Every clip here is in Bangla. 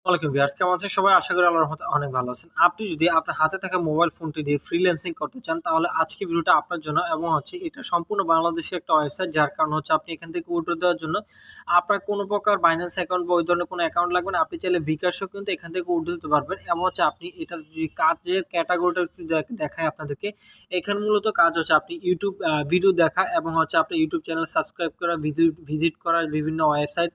ওয়ালাইকুম ভিউয়ার্স, কেমন আছেন সবাই? আশা করি আল্লাহর রহমতে অনেক ভালো আছেন। আপনি যদি আপনার হাতে থাকা মোবাইল ফোনটি দিয়ে ফ্রিল্যান্সিং করতে চান, তাহলে আজকে ভিডিওটা আপনার জন্য। এবং এটা সম্পূর্ণ বাংলাদেশী একটা ওয়েবসাইট, যার কারণ আপনি এখান থেকে উইথড্র দেওয়ার জন্য আপনার কোনো প্রকার বাইন্যান্স অ্যাকাউন্ট বা ওই ধরনের কোনো অ্যাকাউন্ট লাগবে না। আপনি চাইলে বিকাশও কিন্তু এখান থেকে উইথড্র দিতে পারবেন। এবং আপনি এটার যদি কাজের ক্যাটাগরিটা একটু দেখায় আপনাদেরকে, এখানে মূলত কাজ আপনি ইউটিউব ভিডিও দেখা এবং আপনার ইউটিউব চ্যানেল সাবস্ক্রাইব করা, ভিজিট করা বিভিন্ন ওয়েবসাইট,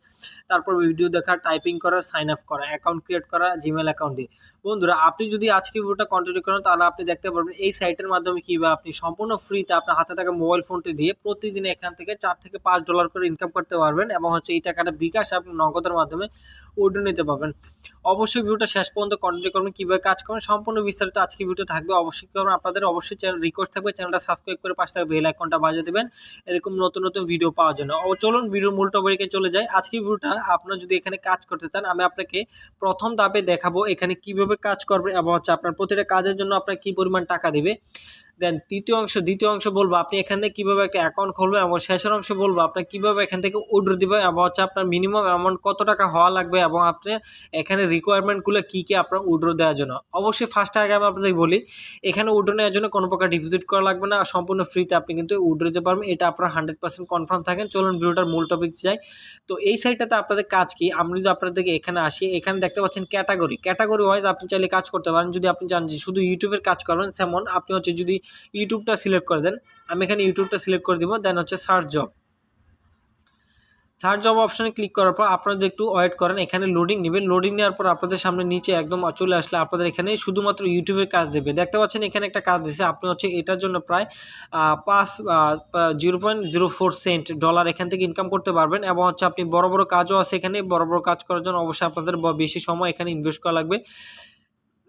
তারপর ভিডিও দেখা, টাইপিং করা, সাইন আপ করা, অ্যাকাউন্ট ক্রিয়েট করা জিমেল অ্যাকাউন্ট দিয়ে। বন্ধুরা, আপনি যদি আজকে ভিডিওটা কন্টিনিউ করেন, তাহলে আপনি দেখতে পারবেন এই সাইটের মাধ্যমে কিভাবে আপনি সম্পূর্ণ ফ্রিতে আপনার হাতে থাকা মোবাইল ফোনটি দিয়ে প্রতিদিন এখান থেকে $4 থেকে $5 করে ইনকাম করতে পারবেন। এবং এই টাকাটা বিকাশ এবং নগদের মাধ্যমে উইথড্র নিতে পারবেন। অবশ্যই ভিডিওটা শেষ পর্যন্ত কন্টিনিউ করবেন, কিভাবে কাজ করবেন সম্পূর্ণ বিস্তারিত আজকে ভিডিও থাকবে। অবশ্যই করবেন, আপনাদের অবশ্যই চ্যানেল রিকোয়েস্ট থাকবে চ্যানেলটা সাবস্ক্রাইব করে পাশে থাকা বেল আইকনটা বাজিয়ে দেবেন এরকম নতুন নতুন ভিডিও পাওয়ার জন্য। চলুন ভিডিও মূল টপিকে চলে যাই। আজকে ভিডিওটা আপনারা যদি এখানে কাজ করতে চান, আমি আপনাকে প্রথম ধাপে দেখাবো এখানে কিভাবে কাজ করবে এবং আপনার প্রতিটা কাজের জন্য আপনার কি পরিমাণ টাকা দিবে। দেন দ্বিতীয় অংশ বলবো আপনি এখান থেকে কীভাবে একটা অ্যাকাউন্ট খুলবেন, এবং শেষের অংশ বলবো আপনার কীভাবে এখান থেকে উইথড্র দিবেন এবং আপনার মিনিমাম অ্যামাউন্ট কত টাকা হওয়া লাগবে এবং আপনার এখানে রিকোয়ারমেন্টগুলো কী কী আপনার উইথড্র দেওয়ার জন্য। অবশ্যই ফার্স্টে আগে আমি আপনাদের বলি, এখানে উইথড্র নেওয়ার জন্য কোনো প্রকার ডিপোজিট করা লাগবে না, সম্পূর্ণ ফ্রিতে আপনি কিন্তু উইথড্র দিতে পারবেন। এটা আপনার 100% কনফার্ম থাকেন। চলুন ভিডিওটার মূল টপিক যাই। তো এই সাইটটাতে আপনাদের কাজ কি, আমি যদি আপনাদেরকে এখানে আসি, এখানে দেখতে পাচ্ছেন ক্যাটাগরি ওয়াইজ আপনি চাইলে কাজ করতে পারেন। যদি আপনি চান যে শুধু ইউটিউবের কাজ করবেন, যেমন আপনি যদি ইউটিউবটা সিলেক্ট করে দেন, আমি এখানে ইউটিউবটা সিলেক্ট করে দিব। দেন সার্চ জব অপশনে ক্লিক করার পর আপনাদের একটু ওয়েট করেন, এখানে লোডিং নেবে। লোডিং নেওয়ার পর আপনাদের সামনে নিচে একদম চলে আসলে আপনাদের এখানে শুধুমাত্র ইউটিউবের কাজ দেবে। দেখতে পাচ্ছেন এখানে একটা কাজ দিয়েছে, আপনি এটার জন্য প্রায় 0.04 সেন্ট ডলার এখান থেকে ইনকাম করতে পারবেন। এবং আপনি বড় বড় কাজও আছে এখানে। বড় বড় কাজ করার জন্য অবশ্যই আপনাদের বেশি সময় এখানে ইনভেস্ট করা লাগবে।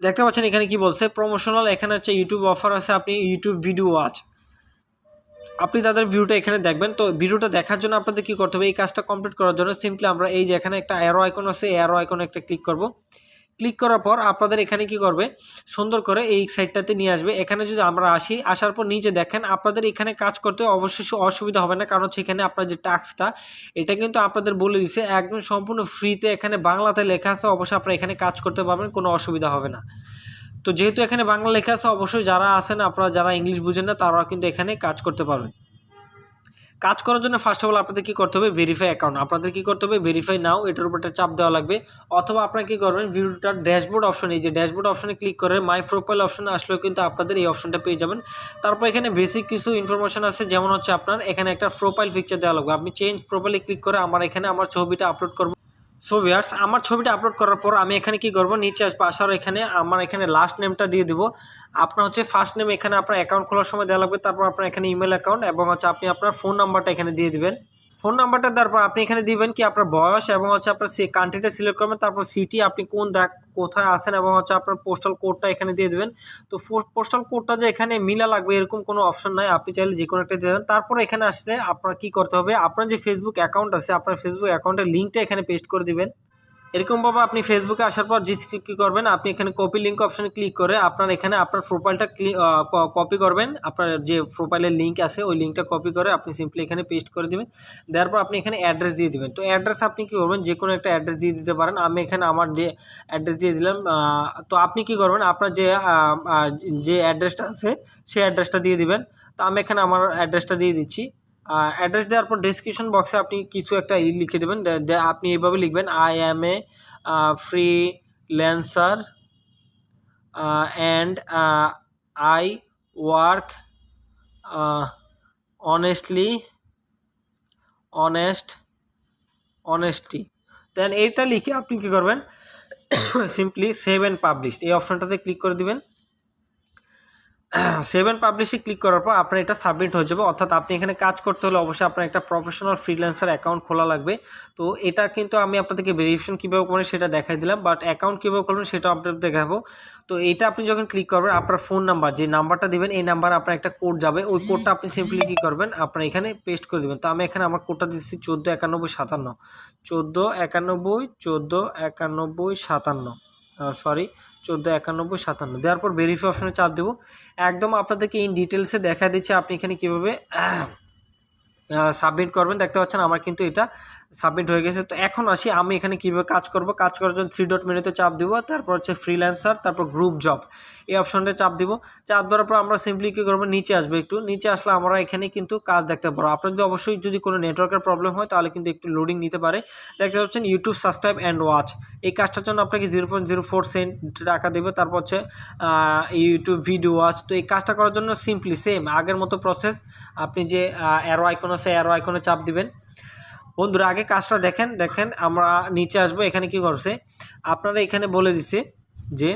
দেখতে পাচ্ছেন এখানে কি বলছে, প্রমোশনাল, এখানে ইউটিউব অফার আছে, আপনি ইউটিউব ভিডিও ওয়াচ, আপনি তাদের ভিডিওটা এখানে দেখবেন। তো ভিডিওটা দেখার জন্য আপনাদের কি করতে হবে, এই কাজটা কমপ্লিট করার জন্য সিম্পলি আমরা এই যে এখানে একটা অ্যারো আইকন আছে, অ্যারো আইকনে একটা ক্লিক করব। ক্লিক করার পর আপনাদের এখানে কি করবে, সুন্দর করে এই সাইটটাতে নিয়ে আসবে। এখানে যদি আমরা আসার পর নিচে দেখেন, আপনাদের এখানে কাজ করতে অবশ্যই অসুবিধা হবে না, কারণ সেখানে আপনার যে টাস্কটা এটা কিন্তু আপনাদের বলে দিচ্ছে একদম সম্পূর্ণ ফ্রিতে, এখানে বাংলাতে লেখা আছে। অবশ্যই আপনারা এখানে কাজ করতে পারবেন, কোনো অসুবিধা হবে না। তো যেহেতু এখানে বাংলা লেখা আছে, অবশ্যই যারা আছেন আপনারা যারা ইংলিশ বুঝেন না, তারাও কিন্তু এখানে কাজ করতে পারবেন। কাজ করার জন্য ফার্স্ট অফ অল আপনাদের কী করতে হবে, ভেরিফাই অ্যাকাউন্ট, আপনাদের কী করতে হবে, ভেরিফাই নাও, এটার উপর একটা চাপ দেওয়া লাগবে। অথবা আপনারা কী করবেন, ভিডিওটার ড্যাশবোর্ড অপশন, এই যে ড্যাশবোর্ড অপশনে ক্লিক করে মাই প্রোফাইল অপশনে আসলেও কিন্তু আপনাদের এই অপশনটা পেয়ে যাবেন। তারপর এখানে বেসিক কিছু ইনফরমেশন আছে, যেমন আপনার এখানে একটা প্রোফাইল পিকচার দেওয়া লাগবে। আপনি চেঞ্জ প্রোফাইলে ক্লিক করে এখানে আমার ছবিটা আপলোড করব। সো ভিউয়ার্স, আমার ছবিটা আপলোড করার পর আমি এখানে কি করব, নিচে আসবো, আসার এখানে আমার এখানে লাস্ট নেমটা দিয়ে দিব। আপনার ফার্স্ট নেম এখানে আপনার অ্যাকাউন্ট খোলার সময় দেওয়া লাগবে। তারপর আপনার এখানে ইমেল অ্যাকাউন্ট এবং আপনি আপনার ফোন নাম্বারটা এখানে দিয়ে দিবেন। ফোন নাম্বারটা দেওয়ার পর আপনি এখানে দিবেন কি আপনার বয়স এবং আপনার কান্ট্রিটা সিলেক্ট করবেন। তারপর সিটি আপনি কোথায় আছেন এবং আপনার পোস্টাল কোডটা এখানে দিয়ে দেবেন। তো পোস্টাল কোডটা যে এখানে মিলা লাগবে এরকম কোনো অপশন নাই, আপনি চাইলে যে কোনো একটা দিয়ে দেবেন। তারপর এখানে আসলে আপনার কি করতে হবে, আপনার যে ফেসবুক অ্যাকাউন্ট আছে, আপনার ফেসবুক অ্যাকাউন্টের লিঙ্কটা এখানে পেস্ট করে দিবেন। এরকমভাবে আপনি ফেসবুকে আসার পর কী করবেন, আপনি এখানে কপি লিঙ্ক অপশানে ক্লিক করে আপনার এখানে আপনার প্রোফাইলটা কপি করবেন। আপনার যে প্রোফাইলের লিঙ্ক আছে ওই লিঙ্কটা কপি করে আপনি সিম্পলি এখানে পেস্ট করে দেবেন। দেওয়ার পর আপনি এখানে অ্যাড্রেস দিয়ে দেবেন। তো অ্যাড্রেস আপনি কী করবেন, যে কোনো একটা অ্যাড্রেস দিয়ে দিতে পারেন। আমি এখানে আমার যে অ্যাড্রেস দিয়ে দিলাম। তো আপনি কী করবেন, আপনার যে অ্যাড্রেসটা আছে সেই অ্যাড্রেসটা দিয়ে দিবেন। তো আমি এখানে আমার অ্যাড্রেসটা দিয়ে দিচ্ছি। অ্যাড্রেস দেওয়ার পর ডেসক্রিপশন বক্সে আপনি কিছু একটা লিখে দেবেন। আপনি এইভাবে লিখবেন, I am A freelancer and I work honesty। দেন এইটা লিখে আপনি কী করবেন, সিম্পলি সেভ অ্যান্ড পাবলিশ এই অপশনটাতে ক্লিক করে দিবেন। সেভ অ্যান্ড পাবলিশে ক্লিক করার পর আপনার এটা সাবমিট হয়ে যাবে। অর্থাৎ আপনি এখানে কাজ করতে হলে অবশ্যই আপনার একটা প্রফেশনাল ফ্রিল্যান্সার অ্যাকাউন্ট খোলা লাগবে। তো এটা কিন্তু আমি আপনাদেরকে ভেরিফিকেশন কীভাবে করবেন সেটা দেখাই দিলাম, বাট অ্যাকাউন্ট কীভাবে করবেন সেটা আপনাদের দেখাবো। তো এটা আপনি যখন ক্লিক করবেন, আপনার ফোন নাম্বার যে নাম্বারটা দেবেন এই নাম্বারে আপনার একটা কোড যাবে। ওই কোডটা আপনি সিম্পলি কী করবেন, আপনার এখানে পেস্ট করে দেবেন। তো আমি এখানে আমার কোডটা দিচ্ছি 149157 149157 দেওয়ার পর ভেরিফাই অপশনে চাপ দেবো। একদম আপনাদেরকে ইন ডিটেলসে দেখা দিচ্ছে আপনি এখানে কীভাবে সাবমিট করবেন। দেখতে পাচ্ছেন আমার কিন্তু এটা সাবমিট হয়ে গেছে। তো এখন আসি আমি এখানে কীভাবে কাজ করব। কাজ করার জন্য 3 ডট মেনুতে চাপ দিব, তারপর হচ্ছে ফ্রিল্যান্সার, তারপর গ্রুপ জব এই অপশনটা চাপ দিব। চাপ দেওয়ার পর আমরা সিম্পলি কী করবো, নিচে আসবো, একটু নিচে আসলে আমরা এখানে কিন্তু কাজ দেখতে পারবো। আপনার যদি অবশ্যই যদি কোনো নেটওয়ার্কের প্রবলেম হয় তাহলে কিন্তু একটু লোডিং নিতে পারে। দেখতে পাচ্ছেন ইউটিউব সাবস্ক্রাইব অ্যান্ড ওয়াচ, এই কাজটার জন্য আপনাকে 0.04 সেন্ট টাকা দেবে। তারপর হচ্ছে ইউটিউব ভিডিও ওয়াচ। তো এই কাজটা করার জন্য সিম্পলি সেম আগের মতো প্রসেস, আপনি যে অ্যারো আইকন আছে অ্যারো আইকনে চাপ দিবেন। বন্ধুরা আগে কাজটা দেখেন আমরা নিচে আসবো। এখানে কি করছে, আপনারা এখানে বলে দিছে যে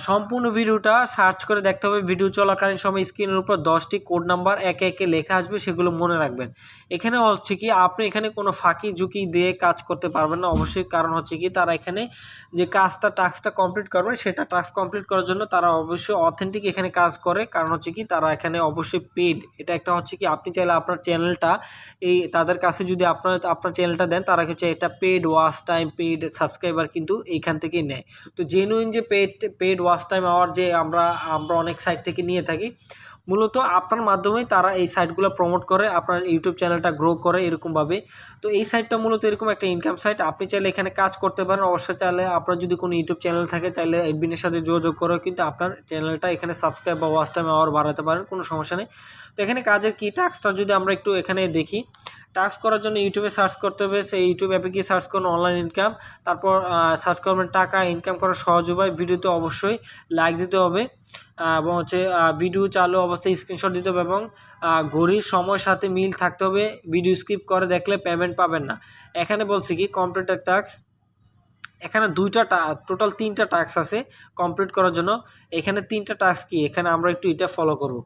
সম্পূর্ণ ভিডিওটা সার্চ করে দেখতে হবে। ভিডিও চলাকালীন সময় স্ক্রিনের উপর 10টি কোড নাম্বার একে একে লেখা আসবে, সেগুলো মনে রাখবেন। এখানে হচ্ছে কি আপনি এখানে কোনো ফাঁকি ঝুঁকি দিয়ে কাজ করতে পারবেন না অবশ্যই, কারণ হচ্ছে কি তারা এখানে যে টাস্কটা কমপ্লিট করবে, সেটা টাস্ক কমপ্লিট করার জন্য তারা অবশ্যই অথেন্টিক এখানে কাজ করে। কারণ হচ্ছে কি তারা এখানে অবশ্যই পেইড। এটা একটা হচ্ছে কি আপনি চাইলে আপনার চ্যানেলটা এই তাদের কাছে যদি আপনার চ্যানেলটা দেন, তারা হচ্ছে এটা paid watch time, paid subscriber কিন্তু এইখান থেকেই নেয়। তো জেনুইন যে পেইড ওয়াচ টাইম আওয়ার যে আমরা অনেক সাইট থেকে নিয়ে থাকি, মূলত আপনার মাধ্যমেই তারা এই সাইটগুলো প্রমোট করে, আপনার ইউটিউব চ্যানেলটা গ্রো করে এরকমভাবে। তো এই সাইটটা মূলত এরকম একটা ইনকাম সাইট। আপনি চাইলে এখানে কাজ করতে পারেন। অবশ্যই চাইলে আপনার যদি কোনো ইউটিউব চ্যানেল থাকে, চাইলে এডমিনের সাথে যোগাযোগ করে কিন্তু আপনার চ্যানেলটা এখানে সাবস্ক্রাইব বা ওয়াচ টাইম আওয়ার বাড়াতে পারেন, কোনো সমস্যা নেই। তো এখানে কাজের কি টাস্কটা যদি আমরা একটু এখানে দেখি, টাস্ক করার জন্য ইউটিউবে সার্চ করতে হবে। সেই ইউটিউব অ্যাপে গিয়ে সার্চ করুন অনলাইন ইনকাম, তারপর সার্চ করবেন টাকা ইনকাম করার সহজ উপায়। ভিডিওতে অবশ্যই লাইক দিতে হবে এবং হচ্ছে ভিডিও চালু অবস্থায় স্ক্রিনশট দিতে হবে এবং ঘড়ির সময়ের সাথে মিল থাকতে হবে। ভিডিও স্কিপ করে দেখলে পেমেন্ট পাবেন না। এখানে বলছি কি কমপ্লিটেড টাস্ক, এখানে টোটাল 3টা টাস্ক আছে কমপ্লিট করার জন্য। এখানে 3টা টাস্ক কি, এখানে আমরা একটু এটা ফলো করব।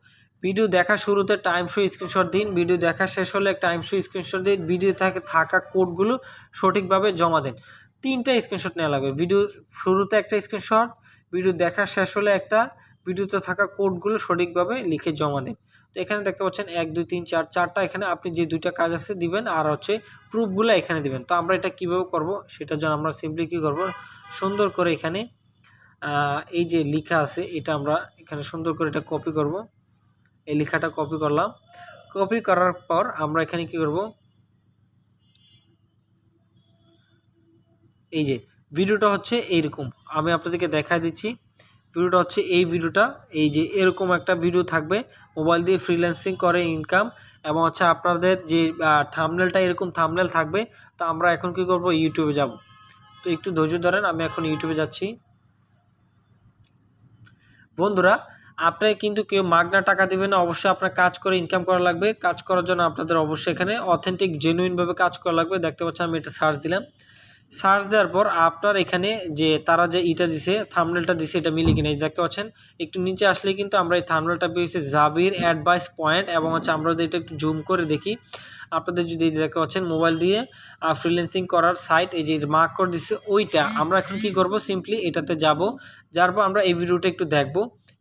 ভিডিও দেখা শুরুতে টাইম শো স্ক্রিনশট দিন, ভিডিও দেখা শেষ হলে টাইম শো স্ক্রিনশট দিন, ভিডিও থাকা কোডগুলো সঠিকভাবে জমা দেন। 3টা স্ক্রিনশট নেওয়া লাগবে। ভিডিও শুরুতে একটা স্ক্রিনশট, ভিডিও দেখা শেষ হলে একটা, ভিডিওতে থাকা কোডগুলো সঠিকভাবে লিখে জমা দিন। তো এখানে দেখতে পাচ্ছেন 1 2 3 4 4টা এখানে আপনি যে 2টা কাজ আছে দিবেন, আর হচ্ছে প্রুফগুলো এখানে দিবেন। তো আমরা এটা কিভাবে করব, সেটার জন্য আমরা সিম্পলি কী করব, সুন্দর করে এখানে এই যে লেখা আছে এটা আমরা এখানে সুন্দর করে এটা কপি করব। এই লেখাটা কপি করলাম। কপি করার পর আমরা এখানে কি করব, এই যে ভিডিওটা হচ্ছে এইরকম, আমি আপনাদেরকে দেখাই দিচ্ছি। ভিডিওটা হচ্ছে এই ভিডিওটা, এই যে এরকম একটা ভিডিও থাকবে, মোবাইল দিয়ে ফ্রিল্যান্সিং করে ইনকাম, এবং হচ্ছে আপনাদের যে থাম্বনেলটা এরকম থাম্বনেল থাকবে। তো আমরা এখন কি করব, ইউটিউবে যাব। তো একটু ধৈর্য ধরেন, আমি এখন ইউটিউবে যাচ্ছি। বন্ধুরা আপনারা কিন্তু কেউ মাগনা টাকা দেবে না, অবশ্যই আপনার কাজ করে ইনকাম করা লাগবে। কাজ করার জন্য আপনাদের অবশ্যই এখানে অথেন্টিক জেনুইনভাবে কাজ করা লাগবে। দেখতে পাচ্ছেন আমি এটা সার্চ দিলাম। সার্চ দেওয়ার পর আপনার এখানে যে তারা যে ইটা দিছে, থাম্বনেলটা দিছে, এটা মিলে কিনা দেখতে পাচ্ছেন। একটু নিচে আসলে কিন্তু আমরা এই থাম্বনেলটা পেয়েছি জাবির অ্যাডভাইস পয়েন্ট, এবং হচ্ছে আমরা যদি এটা একটু জুম করে দেখি, আপনাদের যদি দেখতে পাচ্ছেন মোবাইল দিয়ে ফ্রিল্যান্সিং করার সাইট, এই যে মার্ক করে দিচ্ছে ওইটা। আমরা এখন কি করব, সিম্পলি এটাতে যাব, যার পর আমরা এই ভিডিওটা একটু দেখব।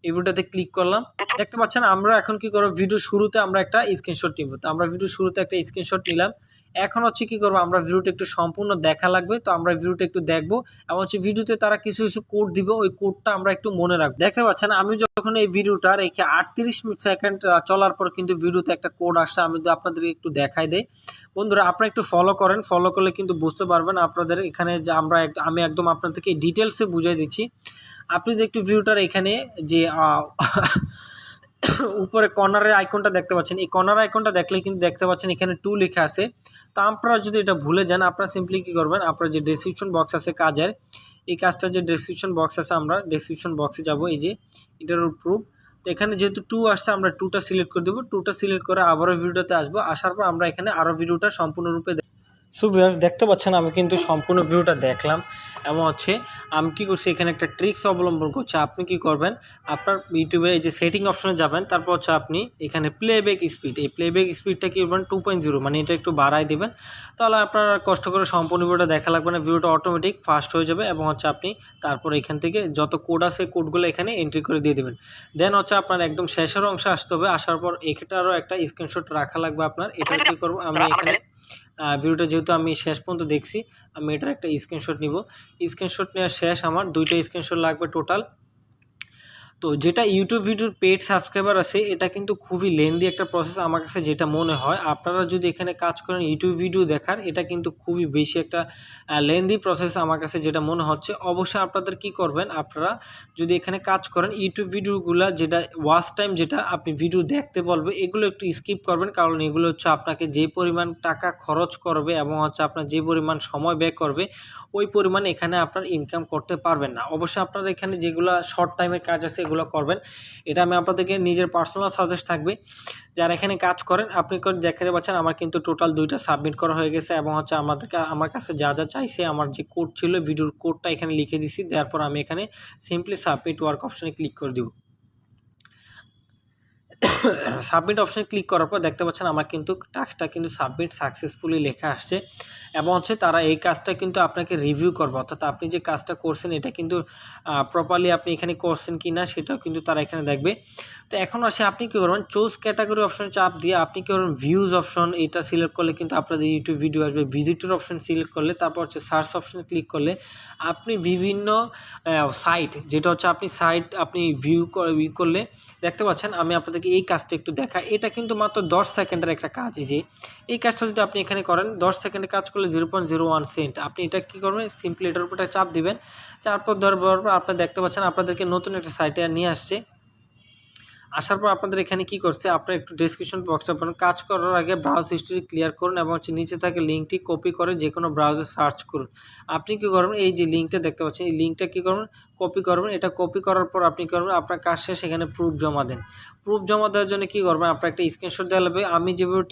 এই ভিডিওটাতে ক্লিক করলাম। দেখতে পাচ্ছেন আমরা এখন কি করব, ভিডিও শুরুতে আমরা একটা স্ক্রিনশট নিব। তো আমরা ভিডিও শুরুতে একটা স্ক্রিনশট নিলাম। এখন হচ্ছে কি করব, আমরা ভিডিওটা একটু সম্পূর্ণ দেখা লাগবে। তো আমরা ভিডিওটা একটু দেখবো, এবং হচ্ছে ভিডিওতে তারা কিছু কিছু কোড দিবে, ওই কোডটা আমরা একটু মনে রাখবো। দেখতে পাচ্ছেন আমি যখন এই ভিডিওটা রেখে 38 সেকেন্ড চলার পর কিন্তু ভিডিওতে একটা কোড আসছে। আমি যদি আপনাদের একটু দেখাই দেই, বন্ধুরা আপনারা একটু ফলো করেন, ফলো করলে কিন্তু বুঝতে পারবেন। আপনাদের এখানে যে আমি একদম আপনাদেরকে ডিটেলসে বুঝিয়ে দিচ্ছি। আপনি যে একটু ভিডিওটার এখানে যে উপরে কর্নারের আইকনটা দেখতে পাচ্ছেন, এই কর্নার আইকনটা দেখলে কিন্তু দেখতে পাচ্ছেন এখানে 2 লেখা আছে। তো আপনারা যদি এটা ভুলে যান, আপনারা সিম্পলি কী করবেন, আপনার যে ডেসক্রিপশন বক্স আছে কাজের, এই কাজটা যে ডেসক্রিপশন বক্স আছে, আমরা ডেসক্রিপশন বক্সে যাব। এই যে এটার প্রুফ, তো এখানে যেহেতু 2 আসছে, আমরা 2টা সিলেক্ট করে দেবো। 2টা সিলেক্ট করে আবারও ভিডিওতে আসবো। আসার পর আমরা এখানে আরও ভিডিওটা সম্পূর্ণরূপে সো ভিউয়ার্স দেখতে পাচ্ছেন আমি কিন্তু সম্পূর্ণ ভিডিওটা দেখলাম, এবং হচ্ছে আমি কী করছি, এখানে একটা ট্রিক্স অবলম্বন করছি। আপনি কি করবেন, আপনার ইউটিউবের এই যে সেটিং অপশনে যাবেন, তারপর হচ্ছে আপনি এখানে প্লেব্যাক স্পিড, এই প্লেব্যাক স্পিডটা কি করবেন 2.0, মানে এটা একটু বাড়াই দেবেন। তাহলে আপনার কষ্ট করে সম্পূর্ণ ভিডিওটা দেখা লাগবে না, ভিডিওটা অটোমেটিক ফাস্ট হয়ে যাবে। এবং হচ্ছে আপনি তারপর এখান থেকে যত কোড আছে কোডগুলো এখানে এন্ট্রি করে দিয়ে দেবেন। দেন হচ্ছে আপনার একদম শেষের অংশে আসতে হবে। আসার পর এটারও একটা স্ক্রিনশট রাখা লাগবে আপনার। এটা কী করবো, আমি এখানে ভিডিওটা যেহেতু আমি শেষ পর্যন্ত দেখছি, আমি এটার একটা স্ক্রিনশট নিব। স্ক্রিনশট নেওয়া শেষ, আমার 2টা স্ক্রিনশট লাগবে টোটাল। তো যেটা ইউটিউব ভিডিওর পেড সাবস্ক্রাইবার আছে এটা কিন্তু খুবই লেন্দি একটা প্রসেস আমার কাছে যেটা মনে হয়। আপনারা যদি এখানে কাজ করেন ইউটিউব ভিডিও দেখার, এটা কিন্তু খুবই বেশি একটা লেন্দি প্রসেস আমার কাছে যেটা মনে হচ্ছে। অবশ্যই আপনাদের কি করবেন, আপনারা যদি এখানে কাজ করেন ইউটিউব ভিডিওগুলো যেটা ওয়াচ টাইম যেটা আপনি ভিডিও দেখতে বলবে এগুলো একটু স্কিপ করবেন, কারণ এগুলো হচ্ছে আপনাকে যে পরিমাণ টাকা খরচ করবে এবং হচ্ছে আপনার যে পরিমাণ সময় ব্যয় করবে ওই পরিমাণে এখানে আপনার ইনকাম করতে পারবেন না। অবশ্যই আপনারা এখানে যেগুলো শর্ট টাইমের কাজ আছে এগুলো করবেন। এটা আমি আপনাদেরকে নিজের পার্সোনাল সাজেস্ট থাকবে। যারা এখানে কাজ করেন আপনি দেখতে পাচ্ছেন আমার কিন্তু টোটাল 2টা সাবমিট করা হয়ে গেছে এবং হচ্ছে আমার কাছে যা যা চাইছে আমার যে কোড ছিল ভিডিওর কোডটা এখানে লিখে দিছি, দেওয়ার পর আমি এখানে সিম্পলি সাবমিট ওয়ার্ক অপশনে ক্লিক করে দিব। সাবমিট অপশনে ক্লিক করার পর দেখতে পাচ্ছেন আমার কিন্তু টাস্কটা কিন্তু সাবমিট সাকসেসফুলি লেখা আসছে এবং হচ্ছে তারা এই কাজটা কিন্তু আপনাকে রিভিউ করবে, অর্থাৎ আপনি যে কাজটা করছেন এটা কিন্তু প্রপারলি আপনি এখানে করছেন কি না সেটাও কিন্তু তারা এখানে দেখবে। তো এখন আসে আপনি কী করবেন, চুজ ক্যাটাগরি অপশনে চাপ দিয়ে আপনি কী করবেন, ভিউজ অপশন এটা সিলেক্ট করলে কিন্তু আপনাদের ইউটিউব ভিডিও আসবে। ভিজিটর অপশন সিলেক্ট করলে তারপর হচ্ছে সার্চ অপশনে ক্লিক করলে আপনি বিভিন্ন সাইট যেটা হচ্ছে আপনি ভিউ করলে দেখতে পাচ্ছেন। আমি আপনাদেরকে এই কাজটা একটু দেখা, এটা কিন্তু মাত্র 10 সেকেন্ডের একটা কাজ। এই যে এই কাজটা যদি আপনি এখানে করেন 10 সেকেন্ডে কাজ করলে 0.01 সেন্ট। আপনি এটা কী করবেন, সিম্পলি এটার উপর চাপ দিবেন, চাপর দেওয়ার পর আপনারা দেখতে পাচ্ছেন আপনাদেরকে নতুন একটা সাইটে নিয়ে আসছে। আসার পর আপনাদের এখানে কি করছে, আপনারা একটু ডেসক্রিপশন বক্সে আপনার কাজ করার আগে ব্রাউজ হিস্ট্রি ক্লিয়ার করুন এবং হচ্ছে নিচে থাকে লিঙ্কটি কপি করে যে কোনো ব্রাউজে সার্চ করুন। আপনি কী করবেন, এই যে লিঙ্কটা দেখতে পাচ্ছেন এই লিঙ্কটা কী করবেন, কপি করবেন। এটা কপি করার পর আপনি কী করবেন, আপনার কাজ শেষ এখানে প্রুফ জমা দেন। প্রুফ জমা দেওয়ার জন্য কী করবেন, আপনার একটা স্ক্রিনশট দেওয়া লাগবে। আমি যেভাবে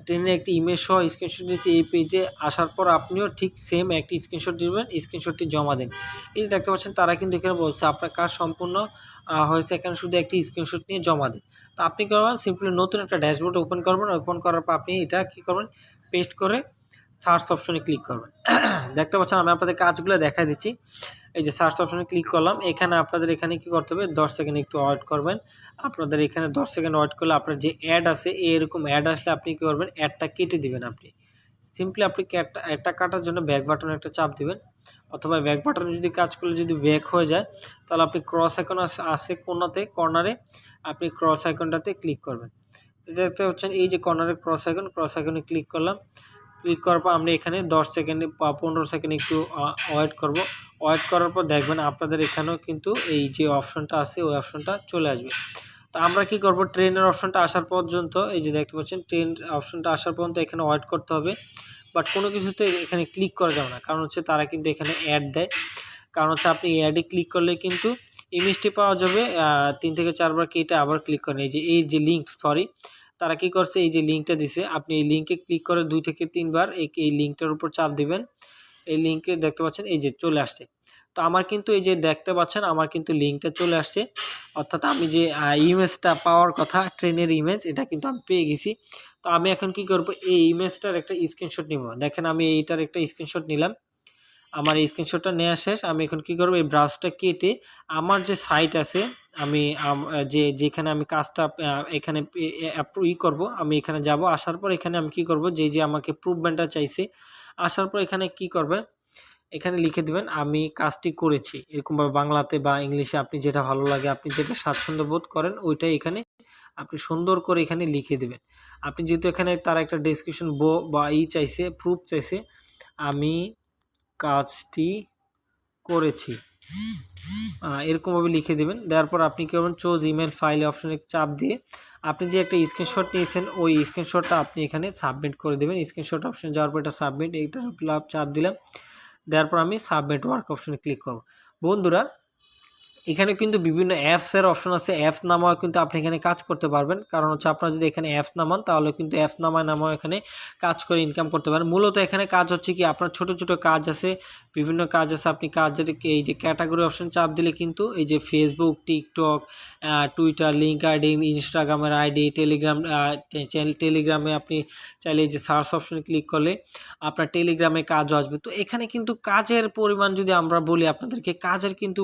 ট্রেনের একটি ইমেজ সহ স্ক্রিনশট দিয়েছি, এই পেজে আসার পর আপনিও ঠিক সেম একটি স্ক্রিনশট দিবেন, স্ক্রিনশটটি জমা দেন। এই যে দেখতে পাচ্ছেন তারা কিন্তু এখানে বলছে আপনার কাজ সম্পূর্ণ হয়েছে, এখানে শুধু একটি স্ক্রিনশট নিয়ে জমা দেন। তো আপনি কী করবেন, সিম্পলি নতুন একটা ড্যাশবোর্ড ওপেন করবেন। ওপেন করার পর আপনি এটা কী করবেন, পেস্ট করে সার্চ অপশনে ক্লিক করবেন। দেখতে পাচ্ছেন আমি আপনাদের কাজগুলো দেখাই দিচ্ছি। এই যে সার্চ অপশনে ক্লিক করলাম, এখানে আপনাদের এখানে কি করতে হবে, 10 সেকেন্ড একটু ওয়েট করবেন। আপনাদের এখানে 10 সেকেন্ড ওয়েট করলে আপনার যে অ্যাড আছে এরকম অ্যাড আসলে আপনি কী করবেন, অ্যাডটা কেটে দিবেন। আপনি সিম্পলি আপনি অ্যাডটা কাটার জন্য ব্যাক বাটনে একটা চাপ দিবেন, অথবা ব্যাক বাটনে যদি কাজ করলে যদি ব্যাক হয়ে যায় তাহলে আপনি ক্রস আইকন আছে কর্নারে আপনি ক্রস আইকনটাতে ক্লিক করবেন। দেখতে পাচ্ছেন এই যে কর্নারে ক্রস আইকনে ক্লিক করলাম। ক্লিক করার পর আমরা এখানে 10 সেকেন্ডে বা 15 সেকেন্ড একটু ওয়েট করব। ওয়েট করার পর দেখবেন আপনাদের এখানেও কিন্তু এই যে অপশনটা আছে ওই অপশনটা চলে আসবে। তো আমরা কি করব, ট্রেনের অপশনটা আসার পর্যন্ত এই যে দেখতে পাচ্ছেন ট্রেন অপশনটা আসার পর্যন্ত এখানে ওয়েট করতে হবে। বাট কোনো কিছুতে এখানে ক্লিক করা যাবে না, কারণ হচ্ছে তারা কিন্তু এখানে অ্যাড দেয়। কারণ হচ্ছে আপনি অ্যাডে ক্লিক করলে কিন্তু ইমেজটি পাওয়া যাবে 3 থেকে 4 বার কেটে আবার ক্লিক করেন। এই যে লিঙ্ক তারা কি করছে, এই যে লিঙ্কটা দিছে আপনি এই লিঙ্কে ক্লিক করে 2 থেকে 3 বার এই লিঙ্কটার উপর চাপ দিবেন। এই লিঙ্কে দেখতে পাচ্ছেন এই যে চলে আসছে। তো আমার কিন্তু এই যে দেখতে পাচ্ছেন আমার কিন্তু লিঙ্কটা চলে আসছে, অর্থাৎ আমি যে ইমেজটা পাওয়ার কথা ট্রেনের ইমেজ এটা কিন্তু আমি পেয়ে গেছি। তো আমি এখন কি করব, এই ইমেজটার একটা স্ক্রিনশট নিব। দেখেন আমি এইটার একটা স্ক্রিনশট নিলাম। আমার এই স্ক্রিনশটটা নেওয়া শেষ। আমি এখন কি করব, এই ব্রাউজটা কেটে আমার যে সাইট আছে আমি যেখানে আমি কাজটা এখানে করব আমি এখানে যাব। আসার পর এখানে আমি কি করব, যে আমাকে প্রুফমেন্টটা চাইছে আসার পর এখানে কি করবে, এখানে লিখে দিবেন আমি কাজটি করেছি, এরকমভাবে বাংলাতে বা ইংলিশে আপনি যেটা ভালো লাগে আপনি যেটা স্বাচ্ছন্দ্য বোধ করেন ওইটাই এখানে আপনি সুন্দর করে এখানে লিখে দিবেন। আপনি যেহেতু এখানে তার একটা ডেসক্রিপশন বা চাইছে, প্রুফ চাইছে, আমি কাজটি করেছি এরকমভাবে লিখে দেবেন। দেওয়ার পর আপনি কী করবেন, চুজ ইমেল ফাইল অপশনে চাপ দিয়ে আপনি যে একটা স্ক্রিনশট নিয়েছেন ওই স্ক্রিনশটটা আপনি এখানে সাবমিট করে দেবেন। স্ক্রিনশট অপশনে যাওয়ার পর এটা সাবমিট, এইটার চাপ দিলাম। দেওয়ার পর আমি সাবমিট ওয়ার্ক অপশনে ক্লিক করব। বন্ধুরা এখানে কিন্তু বিভিন্ন অ্যাপসের অপশন আছে, অ্যাপস নামাও কিন্তু আপনি এখানে কাজ করতে পারবেন। কারণ হচ্ছে আপনারা যদি এখানে অ্যাপস নামান তাহলে কিন্তু অ্যাপস নামাও এখানে কাজ করে ইনকাম করতে পারেন। মূলত এখানে কাজ হচ্ছে কি, আপনার ছোট ছোট কাজ আছে, বিভিন্ন কাজ আছে। আপনি কাজের এই যে ক্যাটাগরি অপশন চাপ দিলে কিন্তু এই যে ফেসবুক, টিকটক, টুইটার, লিঙ্কডইন, ইনস্টাগ্রামের আইডি, টেলিগ্রামে আপনি চাইলে এই যে সার্চ অপশনে ক্লিক করলে আপনার টেলিগ্রামে কাজও আসবে। তো এখানে কিন্তু কাজের পরিমাণ যদি আমরা বলি আপনাদেরকে, কাজের কিন্তু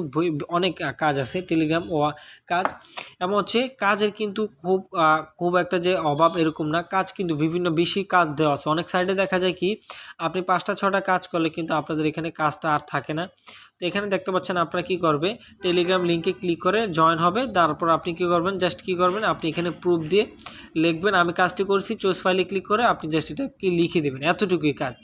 অনেক কাজ আছে টেলিগ্রাম ও কাজ, এমন হচ্ছে কাজের কিন্তু খুব একটা যে অভাব এরকম না, কাজ কিন্তু বিভিন্ন বেশি কাজ দেওয়া আছে। অনেক সাইডে দেখা যায় কি আপনি 5টা 6টা কাজ করলে কিন্তু আপনাদের এখানে কাজটা আর থাকে না। তো এখানে দেখতে পাচ্ছেন আপনারা কী করবে, টেলিগ্রাম লিঙ্কে ক্লিক করে জয়েন হবে। তারপর আপনি কী করবেন, জাস্ট কী করবেন, আপনি এখানে প্রুফ দিয়ে লিখবেন আমি কাজটি করছি, চুজ ফাইলে ক্লিক করে আপনি জাস্ট এটা কি লিখে দেবেন, এতটুকুই কাজ।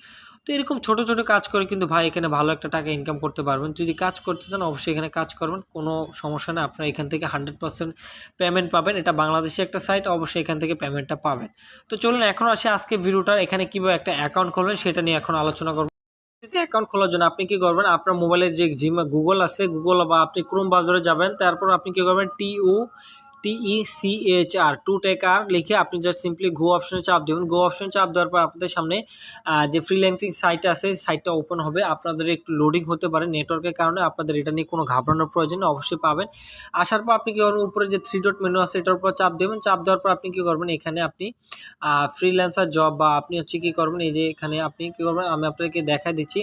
তো এরকম ছোট ছোট কাজ করে কিন্তু ভাই এখানে ভালো একটা টাকা ইনকাম করতে পারবেন। যদি কাজ করতে চান অবশ্যই এখানে কাজ করবেন, কোনো সমস্যা নেই। আপনারা এখান থেকে 100% পেমেন্ট পাবেন। এটা বাংলাদেশি একটা সাইট, অবশ্যই এখান থেকে পেমেন্টটা পাবেন। তো চলুন এখন আসি আজকে ভিডিওটার, এখানে কীভাবে একটা অ্যাকাউন্ট খুলবেন সেটা নিয়ে এখন আলোচনা করব। অ্যাকাউন্ট খোলার জন্য আপনি কি করবেন, আপনার মোবাইলে যে গুগল আছে, গুগল বা আপনি ক্রোম ব্রাউজারে যাবেন। তারপর আপনি কি করবেন, TUTECHR টু টেকার লিখে আপনি জাস্ট সিম্পলি গো অপশনে চাপ দেবেন। গো অপশনে চাপ দেওয়ার পর আপনাদের সামনে যে ফ্রিল্যান্সিং সাইট আছে সাইটটা ওপেন হবে। আপনাদের একটু লোডিং হতে পারে নেটওয়ার্কের কারণে, আপনাদের এটা নিয়ে কোনো ঘাবড়ানোর প্রয়োজন নেই, অবশ্যই পাবেন। আসার পর আপনি কি করবেন, উপরে যে 3 ডট মেনু আছে এটার উপর চাপ দেবেন। চাপ দেওয়ার পর আপনি কি করবেন, এখানে আপনি ফ্রিল্যান্সার জব বা আপনি হচ্ছে কী করবেন, এই যে এখানে আপনি কী করবেন, আমি আপনাকে দেখাই দিচ্ছি।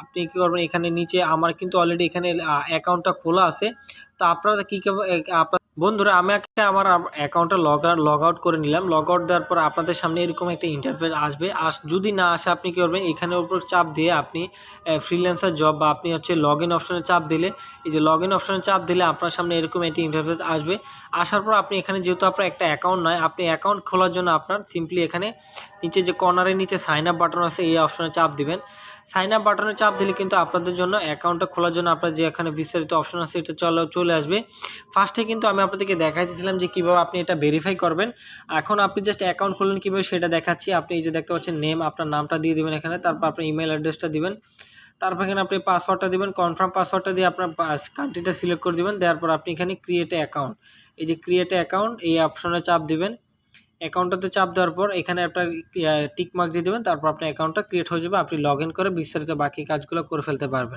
আপনি কী করবেন, এখানে নিচে আমার কিন্তু অলরেডি এখানে অ্যাকাউন্টটা খোলা আছে। তো আপনারা কী আপনার বন্ধুরা, আমি আমার অ্যাকাউন্টটা লগ আউট করে নিলাম। লগ আউট দেওয়ার পর আপনাদের সামনে এরকম একটা ইন্টারফেস আসবে। যদি না আসে আপনি কী করবেন, এখানের উপর চাপ দিয়ে আপনি ফ্রিল্যান্সার জব বা আপনি হচ্ছে লগ ইন অপশনে চাপ দিলে, এই যে লগ ইন অপশনে চাপ দিলে আপনার সামনে এরকম একটি ইন্টারফেস আসবে। আসার পর আপনি এখানে যেহেতু আপনার একটা অ্যাকাউন্ট নয়, আপনি অ্যাকাউন্ট খোলার জন্য আপনার সিম্পলি এখানে নিচে যে কর্নারের নিচে সাইন আপ বাটন আছে এই অপশনে চাপ দিবেন। সাইন আপ বাটনে চাপ দিলে কিন্তু আপনাদের জন্য অ্যাকাউন্টটা খোলার জন্য আপনার যে এখানে বিস্তারিত অপশন আছে এটা চলে আসবে। ফার্স্টে কিন্তু আমি আপনাদেরকে দেখাই দিয়েছিলাম যে কীভাবে আপনি এটা ভেরিফাই করবেন। এখন আপনি জাস্ট অ্যাকাউন্ট খুললেন কীভাবে সেটা দেখাচ্ছি। আপনি এই যে দেখতে পাচ্ছেন নেম, আপনার নামটা দিয়ে দেবেন এখানে, তারপর আপনার ইমেল অ্যাড্রেসটা দিবেন। তারপর এখানে আপনি পাসওয়ার্ডটা দিবেন, কনফার্ম পাসওয়ার্ডটা দিয়ে আপনার কান্ট্রিটা সিলেক্ট করে দেবেন। দেওয়ার পর আপনি এখানে ক্রিয়েট অ্যাকাউন্ট, এই যে ক্রিয়েট অ্যাকাউন্ট এই অপশনে চাপ দিবেন। অ্যাকাউন্টটাতে চাপ দেওয়ার পর এখানে আপনার টিক মার্ক দিয়ে দেবেন। তারপর আপনার অ্যাকাউন্টটা ক্রিয়েট হয়ে যাবে। আপনি লগ ইন করে বিস্তারিত বাকি কাজগুলো করে ফেলতে পারবেন।